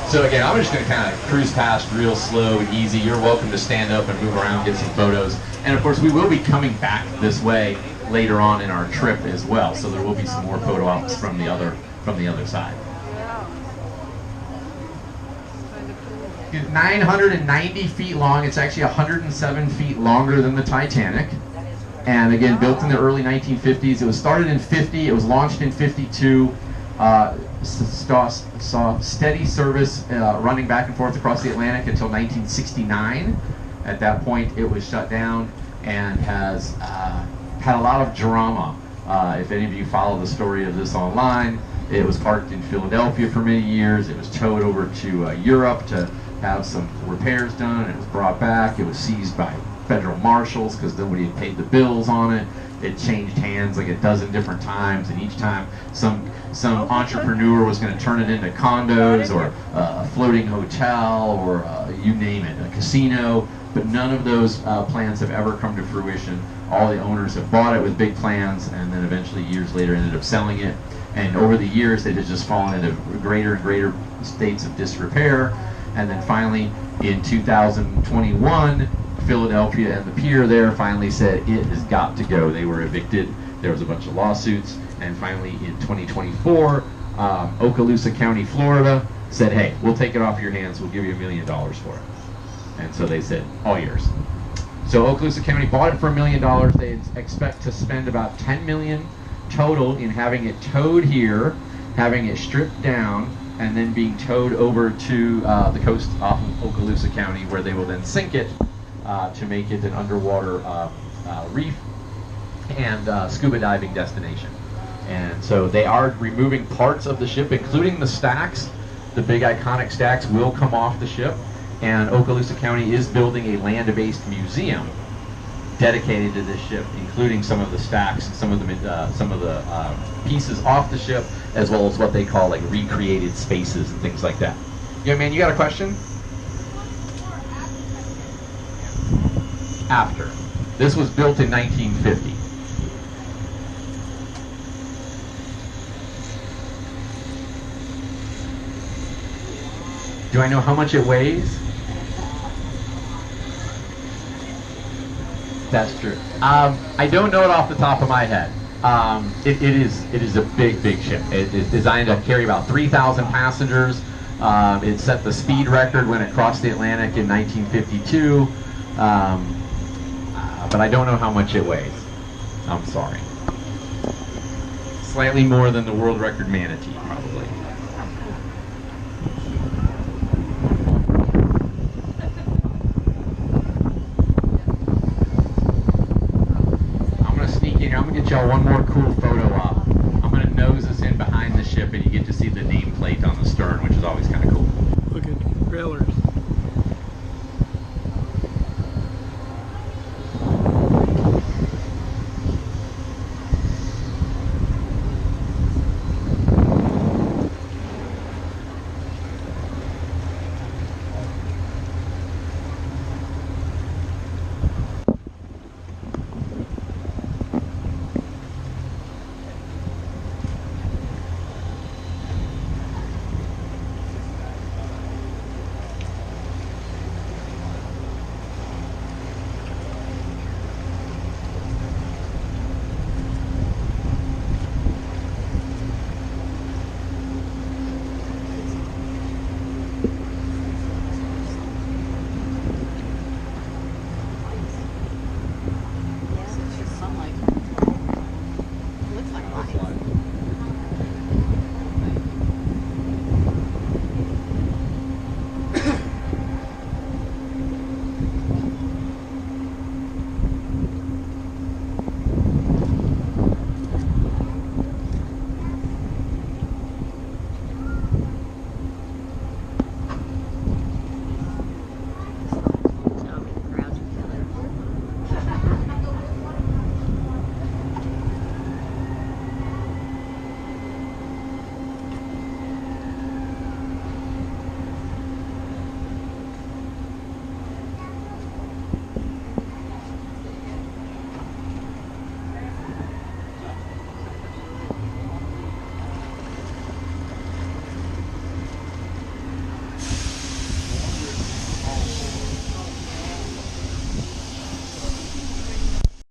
So again, I'm just going to kind of cruise past real slow and easy. You're welcome to stand up and move around, get some photos. And of course, we will be coming back this way later on in our trip as well. So there will be some more photo ops from the other side. 990 feet long. It's actually 107 feet longer than the Titanic. And again, built in the early 1950s. It was started in 50. It was launched in 52. Saw steady service running back and forth across the Atlantic until 1969. At that point, it was shut down and has had a lot of drama. If any of you follow the story of this online, it was parked in Philadelphia for many years. It was towed over to Europe to have some repairs done. It was brought back. It was seized by federal marshals because nobody had paid the bills on it. It changed hands like a dozen different times, and each time some entrepreneur was going to turn it into condos or a floating hotel or you name it, a casino. But none of those plans have ever come to fruition. All the owners have bought it with big plans, and then eventually years later ended up selling it. And over the years, it has just fallen into greater and greater states of disrepair. And then finally, in 2021, Philadelphia and the pier there finally said it has got to go. They were evicted. There was a bunch of lawsuits. And finally, in 2024, Okaloosa County, Florida, said, hey, we'll take it off your hands. We'll give you $1 million for it. And so they said, all yours. So Okaloosa County bought it for $1 million. They expect to spend about $10 million total in having it towed here, having it stripped down, and then being towed over to the coast off of Okaloosa County, where they will then sink it to make it an underwater reef and scuba diving destination. And so they are removing parts of the ship, including the stacks. The big iconic stacks will come off the ship, and Okaloosa County is building a land-based museum dedicated to this ship, including some of the stacks and some of the pieces off the ship, as well as what they call like recreated spaces and things like that. Yeah, man, you got a question? After. This was built in 1950. Do I know how much it weighs? That's true. I don't know it off the top of my head. It is a big ship. It is designed to carry about 3,000 passengers. It set the speed record when it crossed the Atlantic in 1952. But I don't know how much it weighs. I'm sorry. Slightly more than the world record manatee, probably. I'm gonna get y'all one more cool photo op. I'm gonna nose us in behind the ship, and you get to see the nameplate on the stern, which is always kind of cool. Look at trailers.